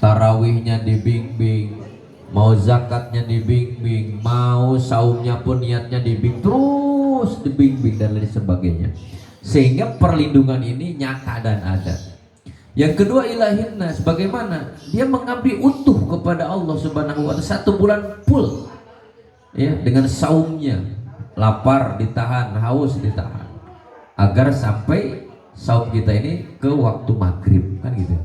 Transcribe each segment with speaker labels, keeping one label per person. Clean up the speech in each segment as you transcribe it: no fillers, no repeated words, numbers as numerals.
Speaker 1: tarawihnya dibimbing, mau zakatnya dibimbing, mau saumnya pun niatnya dibimbing, terus dibimbing dan lain sebagainya. Sehingga perlindungan ini nyata dan ada. Yang kedua ilahin nas, bagaimana dia mengabdi utuh kepada Allah Subhanahu wa taala 1 bulan full, ya, dengan saumnya, lapar ditahan, haus ditahan, agar sampai saum kita ini ke waktu maghrib, kan gitu.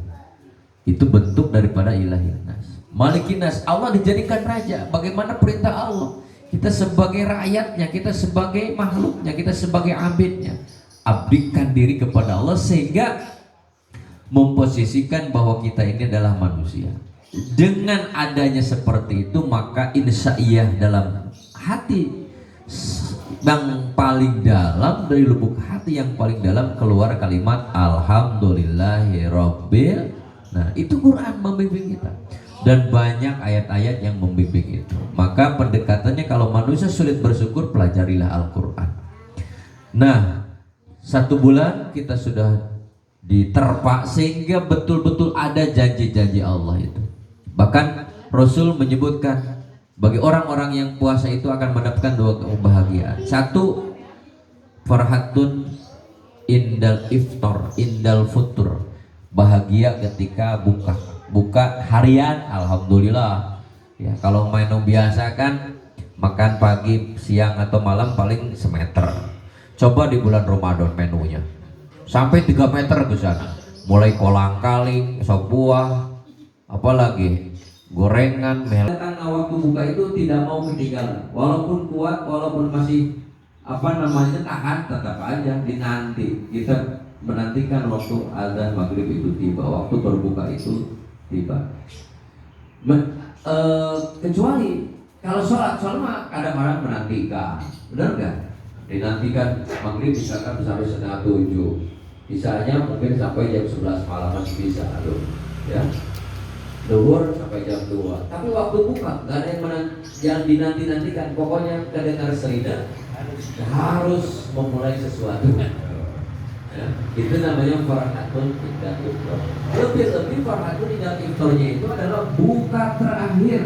Speaker 1: Itu bentuk daripada ilahin nas. Malikin nas, Allah dijadikan raja. Bagaimana perintah Allah? Kita sebagai rakyatnya, kita sebagai makhluknya, kita sebagai abidnya, abdikan diri kepada Allah sehingga memposisikan bahwa kita ini adalah manusia. Dengan adanya seperti itu, maka insya'iyah dalam hati yang paling dalam, dari lubuk hati yang paling dalam keluar kalimat alhamdulillahirabbil. Nah, itu Quran membimbing kita dan banyak ayat-ayat yang membimbing itu. Maka pendekatannya, kalau manusia sulit bersyukur, pelajarilah Al-Quran. Nah, 1 bulan kita sudah diterpa sehingga betul-betul ada janji-janji Allah itu. Bahkan Rasul menyebutkan bagi orang-orang yang puasa itu akan mendapatkan 2 kebahagiaan. 1, farhatun indal iftar, indal futur, bahagia ketika buka harian, alhamdulillah. Ya, kalau menu biasa kan makan pagi, siang atau malam paling semeter. Coba di bulan Ramadan menunya sampai 3 meter ke sana, mulai kolang-kaling, sop buah, apalagi gorengan, karena waktu buka itu tidak mau ketinggalan, walaupun kuat, walaupun masih tahan, tetap aja dinanti. Kita menantikan waktu azan maghrib itu tiba, waktu berbuka itu tiba. Kecuali kalau sholat mah kadang-kadang menantikan, benar nggak? Dinantikan maghrib misalkan sampai setengah 7, bisanya mungkin sampai jam 11 malam masih bisa, ya. Duhur sampai jam 2. Tapi waktu buka nggak ada yang dinanti-nantikan. Pokoknya kedengar serida harus memulai sesuatu. Ya, itu namanya farhatun indah iftar. Lebih farhatun indah iftarnya itu adalah buka terakhir.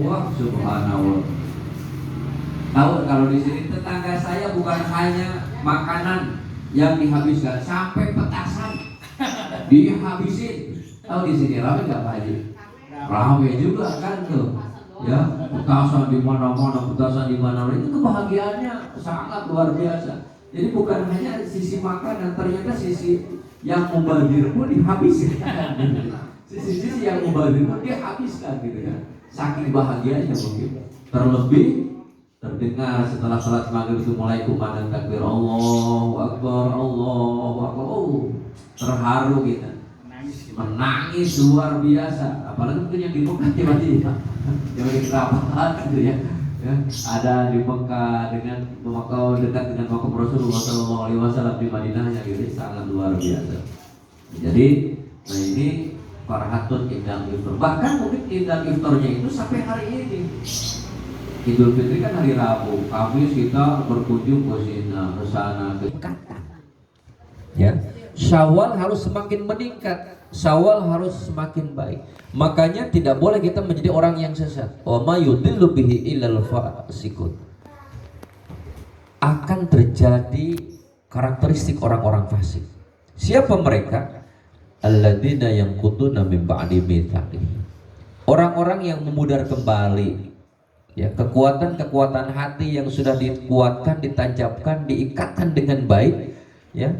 Speaker 1: Wah, subhanallah. Tahu kalau di sini tetangga saya bukan hanya makanan yang dihabiskan, sampai petasan dihabisin. Tahu di sini rame nggak Pak Haji? Rame juga kan tuh, ya, petasan di mana-mana, petasan di mana-mana. Itu kebahagiaannya sangat luar biasa. Jadi bukan hanya sisi makanan, ternyata sisi yang mubazir pun dihabiskan. Sisi yang mubazir pun dihabiskan gitu kan. Saking bahagianya mungkin. Terlebih terdengar setelah salat maghrib itu mulai kumandang takbir Allahu Akbar, Allahu Akbar. Oh, terharu kita. Menangis luar biasa. Apalagi mungkin yang di Mekah tiba-tiba yang di kerabat gitu ya. Ya, ada di Mekah dengan Mekah dekat dengan makam Rasulullah SAW di Madinahnya gitu, sangat luar biasa. Jadi, nah ini farhatun indal iftar. Bahkan mungkin indal iftarnya itu sampai hari ini. Idul Fitri kan hari Rabu, Kamis kita berkunjung ke sana ke kata. Ya, Syawal harus semakin meningkat. Syawal harus semakin baik. Makanya tidak boleh kita menjadi orang yang sesat. Wa ma yudillu bihi illal fasiqun. Akan terjadi karakteristik orang-orang fasik. Siapa mereka? Alladzina yanquduna min ba'di mitsaqih. Orang-orang yang memudar kembali, ya, kekuatan-kekuatan hati yang sudah dikuatkan, ditancapkan, diikatkan dengan baik, ya,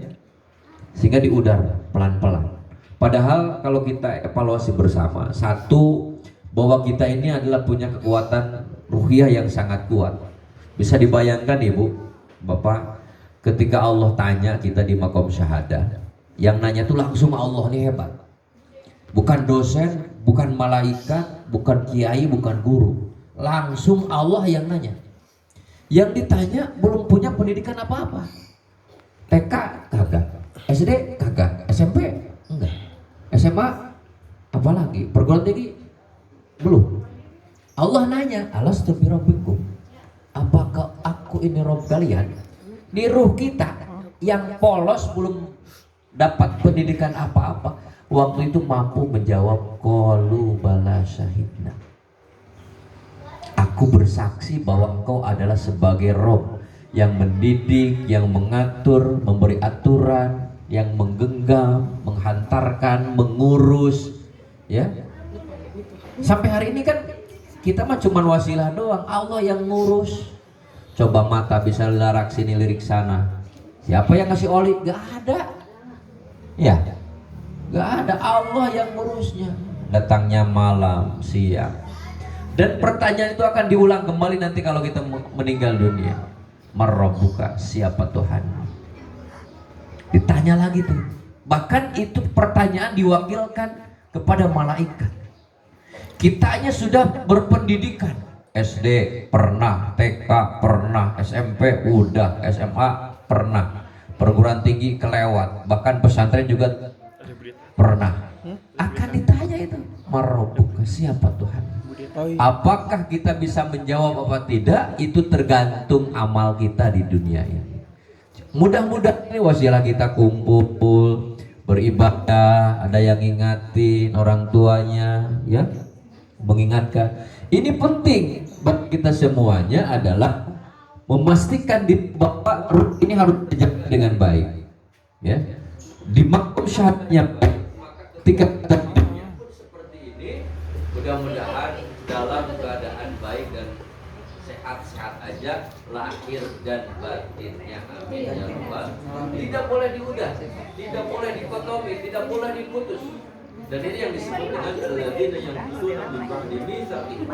Speaker 1: sehingga diudar pelan-pelan. Padahal kalau kita evaluasi bersama, 1, bahwa kita ini adalah punya kekuatan ruhiyah yang sangat kuat. Bisa dibayangkan Ibu, Bapak, ketika Allah tanya kita di makom syahadah, yang nanya tuh langsung Allah, nih hebat. Bukan dosen, bukan malaikat, bukan kiai, bukan guru. Langsung Allah yang nanya. Yang ditanya belum punya pendidikan apa-apa. TK kagak, SD kagak, SMP enggak, SMA apalagi, perguruan tinggi belum. Allah nanya, alastu bi rabbikum, apakah aku ini Rob kalian? Di ruh kita yang polos belum dapat pendidikan apa-apa, waktu itu mampu menjawab qalu bala syahidna. Aku bersaksi bahwa engkau adalah sebagai Rob yang mendidik, yang mengatur, memberi aturan, yang menggenggam, menghantarkan, mengurus, ya. Sampai hari ini kan kita mah cuma wasilah doang, Allah yang ngurus. Coba mata bisa lirik sini lirik sana, siapa yang ngasih oli? Gak ada, ya, gak ada, Allah yang ngurusnya. Datangnya malam, siang, dan pertanyaan itu akan diulang kembali nanti kalau kita meninggal dunia. Marrabbuka, siapa Tuhan? Ditanya lagi tuh. Bahkan itu pertanyaan diwakilkan kepada malaikat. Kitanya sudah berpendidikan, SD pernah, TK pernah, SMP udah, SMA pernah, perguruan tinggi kelewat, bahkan pesantren juga pernah. Akan ditanya itu, Marrabbuka, siapa Tuhan? Apakah kita bisa menjawab apa tidak? Itu tergantung amal kita di dunia ini. Mudah-mudahan ini wasilah kita kumpul, beribadah, ada yang ingatin orang tuanya, ya, mengingatkan. Ini penting bagi kita semuanya adalah memastikan bahwa ruh ini harus dijaga dengan baik, ya. Di makom syahatnya baik. Ketika kita seperti ini, mudah-mudahan dalam keadaan baik dan sehat-sehat aja lahir dan batinnya, amin ya rabbal. Tidak boleh diudah, tidak boleh dikotomi, tidak boleh diputus. Dan ini yang disebut dengan alladzina yanquduna min ba'di mitsaqihim.